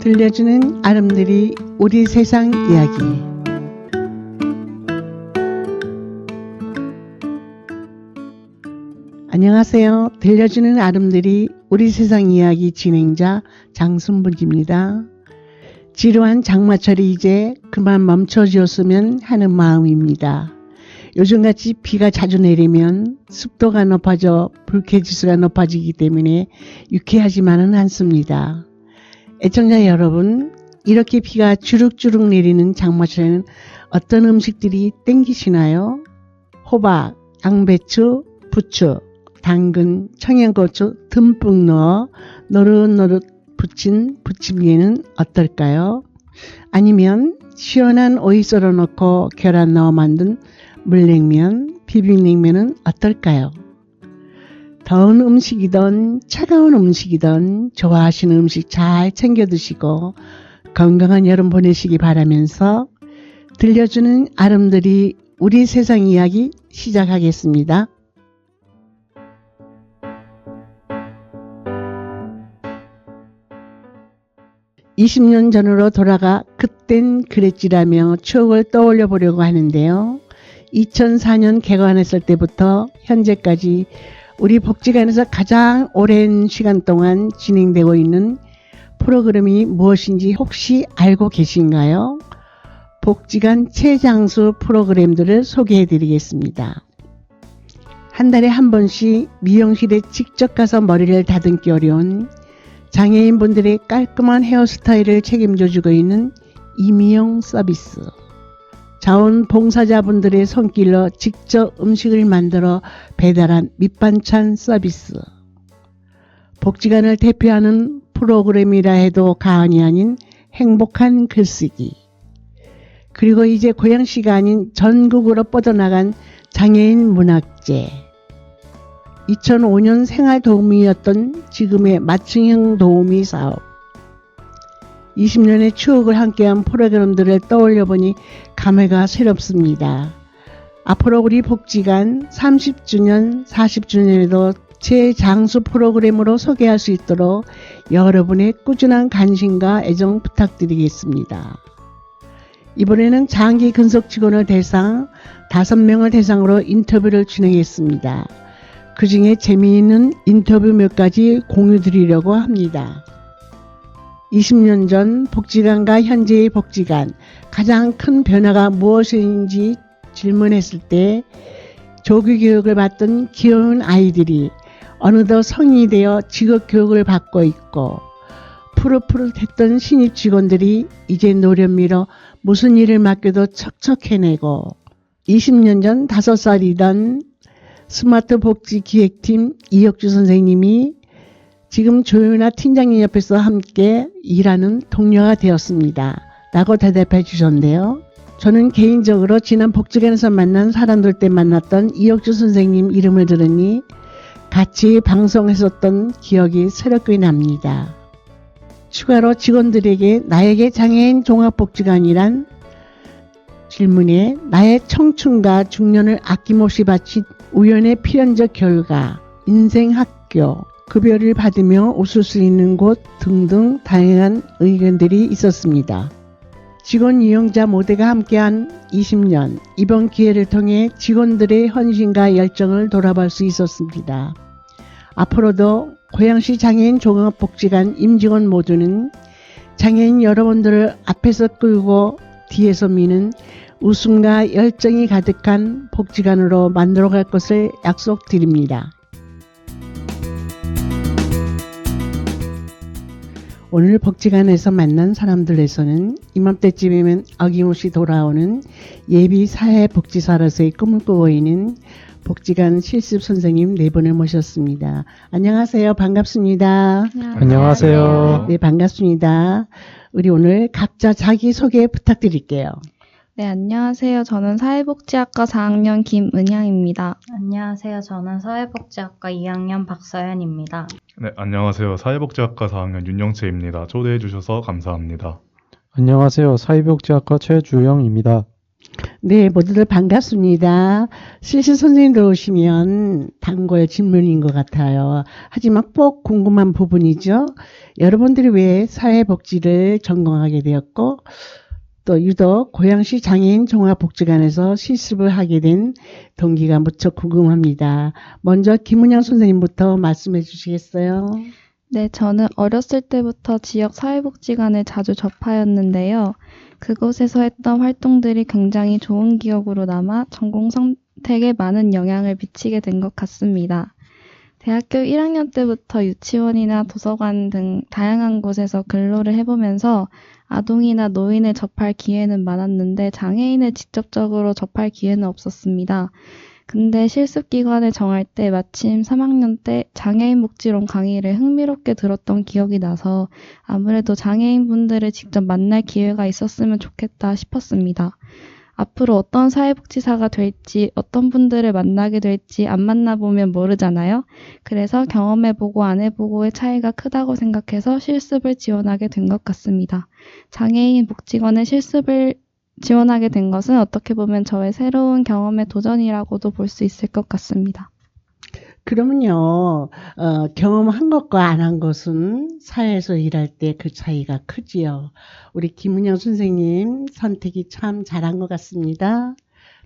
들려주는 아름드리 우리 세상 이야기. 안녕하세요. 들려주는 아름드리 우리 세상 이야기 진행자 장순복입니다. 지루한 장마철이 이제 그만 멈춰주었으면 하는 마음입니다. 요즘같이 비가 자주 내리면 습도가 높아져 불쾌지수가 높아지기 때문에 유쾌하지만은 않습니다. 애청자 여러분, 이렇게 비가 주룩주룩 내리는 장마철에는 어떤 음식들이 땡기시나요? 호박, 양배추, 부추, 당근, 청양고추 듬뿍 넣어 노릇노릇 부친 부침개는 어떨까요? 아니면 시원한 오이 썰어 넣고 계란 넣어 만든 물냉면, 비빔냉면은 어떨까요? 더운 음식이든 차가운 음식이든 좋아하시는 음식 잘 챙겨 드시고 건강한 여름 보내시기 바라면서 들려주는 아름드리 우리 세상 이야기 시작하겠습니다. 20년 전으로 돌아가 그땐 그랬지라며 추억을 떠올려 보려고 하는데요. 2004년 개관했을 때부터 현재까지 우리 복지관에서 가장 오랜 시간 동안 진행되고 있는 프로그램이 무엇인지 혹시 알고 계신가요? 복지관 최장수 프로그램들을 소개해 드리겠습니다. 한 달에 한 번씩 미용실에 직접 가서 머리를 다듬기 어려운 장애인분들의 깔끔한 헤어스타일을 책임져주고 있는 이미용 서비스, 자원봉사자분들의 손길로 직접 음식을 만들어 배달한 밑반찬 서비스, 복지관을 대표하는 프로그램이라 해도 과언이 아닌 행복한 글쓰기, 그리고 이제 고양시가 아닌 전국으로 뻗어나간 장애인 문학제, 2005년 생활도우미였던 지금의 맞춤형 도우미 사업, 20년의 추억을 함께한 프로그램들을 떠올려보니 감회가 새롭습니다. 앞으로 우리 복지관 30주년, 40주년에도 최장수 프로그램으로 소개할 수 있도록 여러분의 꾸준한 관심과 애정 부탁드리겠습니다. 이번에는 장기 근속 직원을 대상 5명을 대상으로 인터뷰를 진행했습니다. 그 중에 재미있는 인터뷰 몇 가지 공유드리려고 합니다. 20년 전 복지관과 현재의 복지관, 가장 큰 변화가 무엇인지 질문했을 때 조기 교육을 받던 귀여운 아이들이 어느덧 성인이 되어 직업 교육을 받고 있고, 푸릇푸릇했던 신입 직원들이 이제 노련미로 무슨 일을 맡겨도 척척 해내고, 20년 전 5살이던 스마트 복지 기획팀 이혁주 선생님이 지금 조윤아 팀장님 옆에서 함께 일하는 동료가 되었습니다. 라고 대답해 주셨는데요. 저는 개인적으로 지난 복지관에서 만난 사람들 때 만났던 이혁주 선생님 이름을 들으니 같이 방송했었던 기억이 새롭게 납니다. 추가로 직원들에게 나에게 장애인 종합복지관이란 질문에 나의 청춘과 중년을 아낌없이 바친 우연의 필연적 결과, 인생 학교, 급여를 받으며 웃을 수 있는 곳 등등 다양한 의견들이 있었습니다. 직원 이용자 모두가 함께한 20년, 이번 기회를 통해 직원들의 헌신과 열정을 돌아볼 수 있었습니다. 앞으로도 고양시 장애인 종합복지관 임직원 모두는 장애인 여러분들을 앞에서 끌고 뒤에서 미는 웃음과 열정이 가득한 복지관으로 만들어갈 것을 약속드립니다. 오늘 복지관에서 만난 사람들에서는 이맘때쯤이면 어김없이 돌아오는 예비 사회복지사로서의 꿈을 꾸고 있는 복지관 실습 선생님 4분을 모셨습니다. 안녕하세요. 반갑습니다. 안녕하세요. 네, 반갑습니다. 우리 오늘 각자 자기소개 부탁드릴게요. 네, 안녕하세요. 저는 사회복지학과 4학년 김은향입니다. 안녕하세요. 저는 사회복지학과 2학년 박서연입니다. 네, 안녕하세요. 사회복지학과 4학년 윤영채입니다. 초대해 주셔서 감사합니다. 안녕하세요. 사회복지학과 최주영입니다. 네, 모두들 반갑습니다. 실실 선생님들 오시면 단골 질문인 것 같아요. 하지만 꼭 궁금한 부분이죠. 여러분들이 왜 사회복지를 전공하게 되었고, 또 유독 고양시 장애인 종합복지관에서 실습을 하게 된 동기가 무척 궁금합니다. 먼저 김은영 선생님부터 말씀해 주시겠어요? 네, 저는 어렸을 때부터 지역 사회복지관을 자주 접하였는데요. 그곳에서 했던 활동들이 굉장히 좋은 기억으로 남아 전공 선택에 많은 영향을 미치게 된 것 같습니다. 대학교 1학년 때부터 유치원이나 도서관 등 다양한 곳에서 근로를 해보면서 아동이나 노인을 접할 기회는 많았는데 장애인을 직접적으로 접할 기회는 없었습니다. 근데 실습기관을 정할 때 마침 3학년 때 장애인 복지론 강의를 흥미롭게 들었던 기억이 나서 아무래도 장애인분들을 직접 만날 기회가 있었으면 좋겠다 싶었습니다. 앞으로 어떤 사회복지사가 될지, 어떤 분들을 만나게 될지 안 만나보면 모르잖아요. 그래서 경험해보고 안 해보고의 차이가 크다고 생각해서 실습을 지원하게 된 것 같습니다. 장애인 복지관의 실습을 지원하게 된 것은 어떻게 보면 저의 새로운 경험의 도전이라고도 볼 수 있을 것 같습니다. 그러면요, 경험한 것과 안 한 것은 사회에서 일할 때 그 차이가 크지요. 우리 김은영 선생님 선택이 참 잘한 것 같습니다.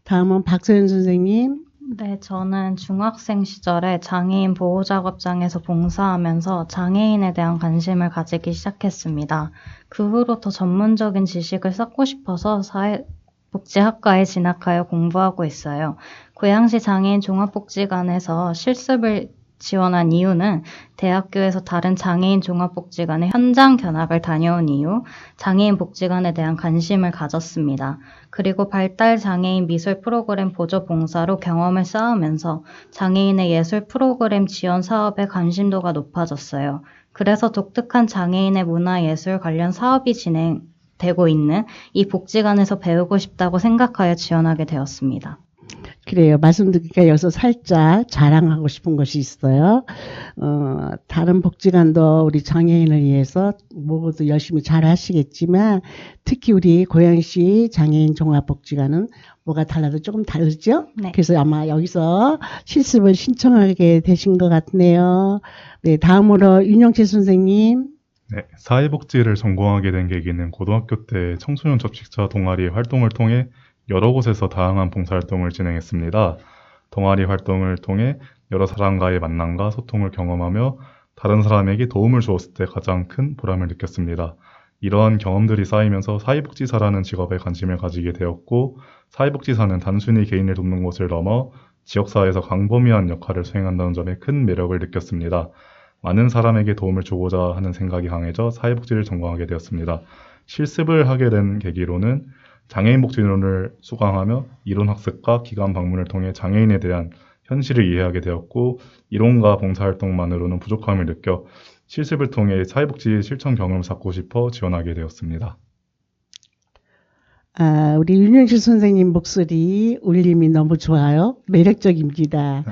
다음은 박서연 선생님. 네, 저는 중학생 시절에 장애인 보호작업장에서 봉사하면서 장애인에 대한 관심을 가지기 시작했습니다. 그 후로 더 전문적인 지식을 쌓고 싶어서 사회복지학과에 진학하여 공부하고 있어요. 고양시 장애인 종합복지관에서 실습을 지원한 이유는 대학교에서 다른 장애인 종합복지관의 현장 견학을 다녀온 이후 장애인 복지관에 대한 관심을 가졌습니다. 그리고 발달 장애인 미술 프로그램 보조 봉사로 경험을 쌓으면서 장애인의 예술 프로그램 지원 사업에 관심도가 높아졌어요. 그래서 독특한 장애인의 문화예술 관련 사업이 진행되고 있는 이 복지관에서 배우고 싶다고 생각하여 지원하게 되었습니다. 그래요. 말씀 듣기가 여기서 살짝 자랑하고 싶은 것이 있어요. 다른 복지관도 우리 장애인을 위해서 모두 열심히 잘 하시겠지만 특히 우리 고양시 장애인 종합복지관은 뭐가 달라도 조금 다르죠? 네. 그래서 아마 여기서 실습을 신청하게 되신 것 같네요. 네, 다음으로 윤영채 선생님. 네, 사회복지를 전공하게 된 계기는 고등학교 때 청소년 접식자 동아리 활동을 통해 여러 곳에서 다양한 봉사활동을 진행했습니다. 동아리 활동을 통해 여러 사람과의 만남과 소통을 경험하며 다른 사람에게 도움을 주었을 때 가장 큰 보람을 느꼈습니다. 이러한 경험들이 쌓이면서 사회복지사라는 직업에 관심을 가지게 되었고, 사회복지사는 단순히 개인을 돕는 것을 넘어 지역사회에서 광범위한 역할을 수행한다는 점에 큰 매력을 느꼈습니다. 많은 사람에게 도움을 주고자 하는 생각이 강해져 사회복지를 전공하게 되었습니다. 실습을 하게 된 계기로는 장애인 복지론을 수강하며 이론 학습과 기관 방문을 통해 장애인에 대한 현실을 이해하게 되었고, 이론과 봉사활동만으로는 부족함을 느껴 실습을 통해 사회복지 실천 경험을 쌓고 싶어 지원하게 되었습니다. 우리 윤영실 선생님 목소리 울림이 너무 좋아요. 매력적입니다.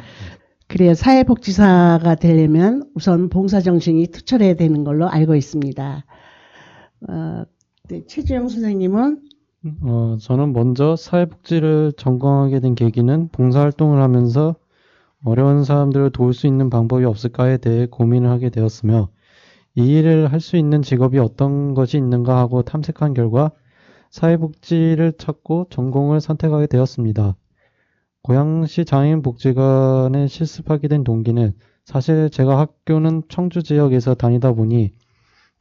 그래요. 사회복지사가 되려면 우선 봉사정신이 투철해야 되는 걸로 알고 있습니다. 네, 최주영 선생님은? 저는 먼저 사회복지를 전공하게 된 계기는 봉사활동을 하면서 어려운 사람들을 도울 수 있는 방법이 없을까에 대해 고민을 하게 되었으며, 이 일을 할 수 있는 직업이 어떤 것이 있는가 하고 탐색한 결과 사회복지를 찾고 전공을 선택하게 되었습니다. 고양시 장애인복지관에 실습하게 된 동기는 사실 제가 학교는 청주 지역에서 다니다 보니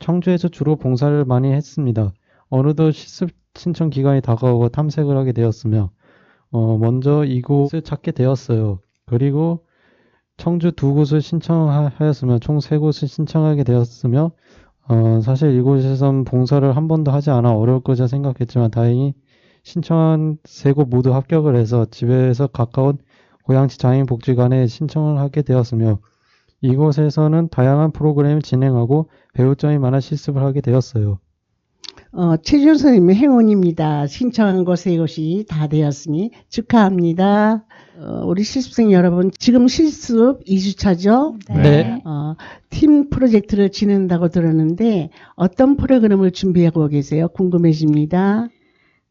청주에서 주로 봉사를 많이 했습니다. 어느덧 실습 신청 기간이 다가오고 탐색을 하게 되었으며 먼저 이곳을 찾게 되었어요. 그리고 청주 2곳을 신청하였으며 총 3곳을 신청하게 되었으며 사실 이곳에선 봉사를 한 번도 하지 않아 어려울 거라 생각했지만 다행히 신청한 3곳 모두 합격을 해서 집에서 가까운 고양시 장애인복지관에 신청을 하게 되었으며, 이곳에서는 다양한 프로그램을 진행하고 배울 점이 많아 실습을 하게 되었어요. 최준 선생님의 행운입니다. 신청한 곳 3곳이 다 되었으니 축하합니다. 우리 실습생 여러분, 지금 실습 2주차죠? 네. 팀 프로젝트를 진행한다고 들었는데 어떤 프로그램을 준비하고 계세요? 궁금해집니다.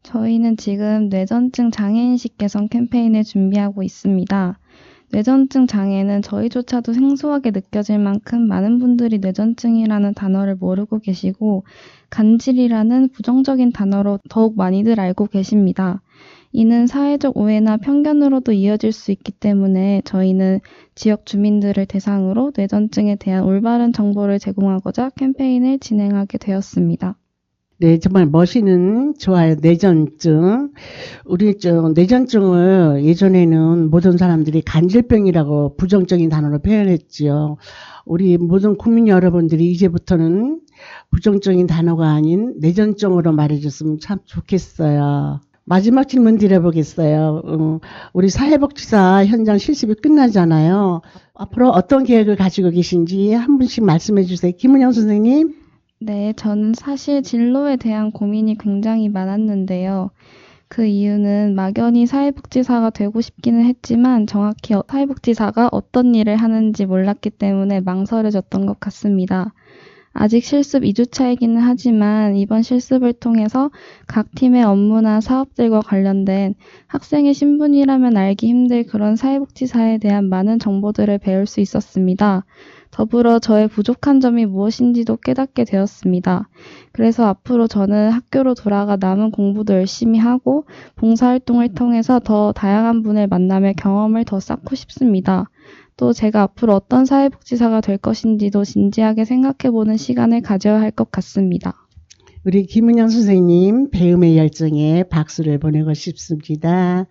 저희는 지금 뇌전증 장애인식 개선 캠페인을 준비하고 있습니다. 뇌전증 장애는 저희조차도 생소하게 느껴질 만큼 많은 분들이 뇌전증이라는 단어를 모르고 계시고 간질이라는 부정적인 단어로 더욱 많이들 알고 계십니다. 이는 사회적 오해나 편견으로도 이어질 수 있기 때문에 저희는 지역 주민들을 대상으로 뇌전증에 대한 올바른 정보를 제공하고자 캠페인을 진행하게 되었습니다. 네, 정말 멋있는, 좋아요. 뇌전증. 우리 뇌전증을 예전에는 모든 사람들이 간질병이라고 부정적인 단어로 표현했지요. 우리 모든 국민 여러분들이 이제부터는 부정적인 단어가 아닌 뇌전증으로 말해줬으면 참 좋겠어요. 마지막 질문 드려보겠어요. 우리 사회복지사 현장 실습이 끝나잖아요. 앞으로 어떤 계획을 가지고 계신지 한 분씩 말씀해 주세요. 김은영 선생님. 네, 저는 사실 진로에 대한 고민이 굉장히 많았는데요. 그 이유는 막연히 사회복지사가 되고 싶기는 했지만 정확히 사회복지사가 어떤 일을 하는지 몰랐기 때문에 망설여졌던 것 같습니다. 아직 실습 2주차이기는 하지만 이번 실습을 통해서 각 팀의 업무나 사업들과 관련된 학생의 신분이라면 알기 힘들 그런 사회복지사에 대한 많은 정보들을 배울 수 있었습니다. 더불어 저의 부족한 점이 무엇인지도 깨닫게 되었습니다. 그래서 앞으로 저는 학교로 돌아가 남은 공부도 열심히 하고 봉사활동을 통해서 더 다양한 분을 만나며 경험을 더 쌓고 싶습니다. 또 제가 앞으로 어떤 사회복지사가 될 것인지도 진지하게 생각해보는 시간을 가져야 할 것 같습니다. 우리 김은영 선생님 배움의 열정에 박수를 보내고 싶습니다.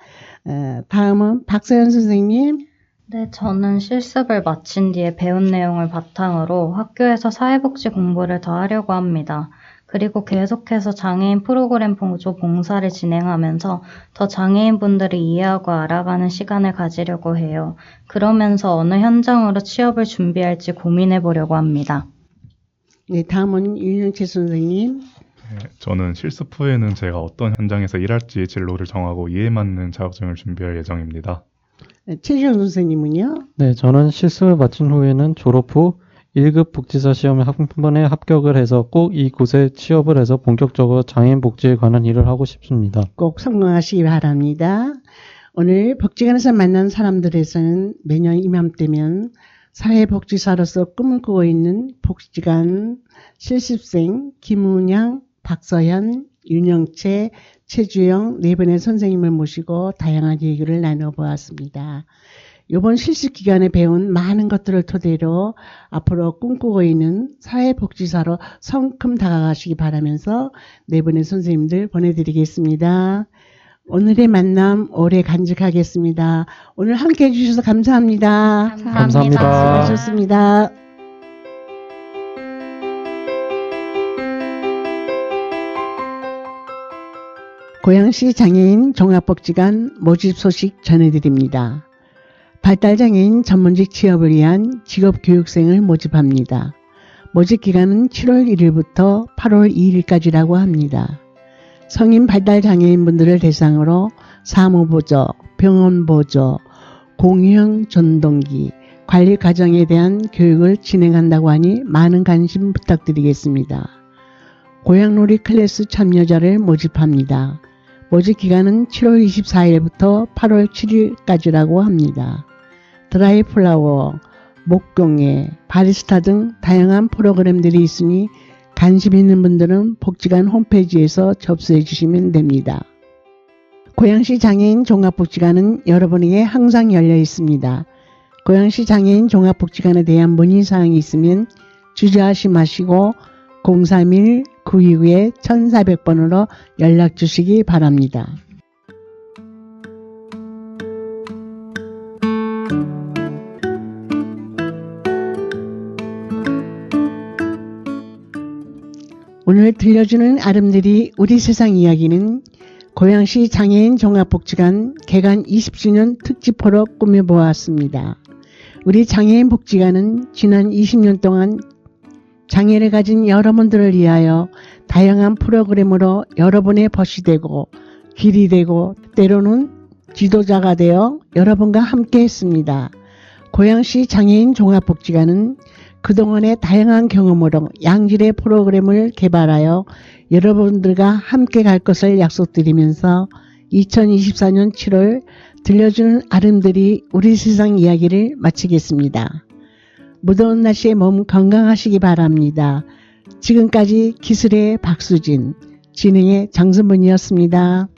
다음은 박서연 선생님. 네, 저는 실습을 마친 뒤에 배운 내용을 바탕으로 학교에서 사회복지 공부를 더 하려고 합니다. 그리고 계속해서 장애인 프로그램 보조 봉사를 진행하면서 더 장애인분들을 이해하고 알아가는 시간을 가지려고 해요. 그러면서 어느 현장으로 취업을 준비할지 고민해 보려고 합니다. 네, 다음은 윤영채 선생님. 네, 저는 실습 후에는 제가 어떤 현장에서 일할지 진로를 정하고 이에 맞는 자격증을 준비할 예정입니다. 네, 최지영 선생님은요? 네, 저는 실습을 마친 후에는 졸업 후 1급 복지사 시험에 한 번에 합격을 해서 꼭 이곳에 취업을 해서 본격적으로 장애인 복지에 관한 일을 하고 싶습니다. 꼭 성공하시기 바랍니다. 오늘 복지관에서 만난 사람들에서는 매년 이맘때면 사회복지사로서 꿈을 꾸고 있는 복지관 실습생 김은양, 박서현, 윤영채, 최주영 네 분의 선생님을 모시고 다양한 얘기를 나눠보았습니다. 이번 실습 기간에 배운 많은 것들을 토대로 앞으로 꿈꾸고 있는 사회복지사로 성큼 다가가시기 바라면서 네 분의 선생님들 보내드리겠습니다. 오늘의 만남 오래 간직하겠습니다. 오늘 함께해 주셔서 감사합니다. 감사합니다. 수고하셨습니다. 고양시 장애인 종합복지관 모집 소식 전해드립니다. 발달장애인 전문직 취업을 위한 직업교육생을 모집합니다. 모집 기간은 7월 1일부터 8월 2일까지라고 합니다. 성인 발달장애인분들을 대상으로 사무보조, 병원보조, 공유형 전동기, 관리 과정에 대한 교육을 진행한다고 하니 많은 관심 부탁드리겠습니다. 고양놀이 클래스 참여자를 모집합니다. 모집 기간은 7월 24일부터 8월 7일까지라고 합니다. 드라이플라워, 목공예, 바리스타 등 다양한 프로그램들이 있으니 관심 있는 분들은 복지관 홈페이지에서 접수해 주시면 됩니다. 고양시 장애인 종합복지관은 여러분에게 항상 열려 있습니다. 고양시 장애인 종합복지관에 대한 문의사항이 있으면 주저하지 마시고 031-929-1400번으로 연락 주시기 바랍니다. 오늘 들려주는 아름드리 우리 세상 이야기는 고양시 장애인 종합복지관 개관 20주년 특집호로 꾸며보았습니다. 우리 장애인 복지관은 지난 20년 동안 장애를 가진 여러분들을 위하여 다양한 프로그램으로 여러분의 벗이 되고 길이 되고 때로는 지도자가 되어 여러분과 함께 했습니다. 고양시 장애인 종합복지관은 그동안의 다양한 경험으로 양질의 프로그램을 개발하여 여러분들과 함께 갈 것을 약속드리면서 2024년 7월 들려주는 아름드리 우리 세상 이야기를 마치겠습니다. 무더운 날씨에 몸 건강하시기 바랍니다. 지금까지 기술의 박수진, 진행의 장순문이었습니다.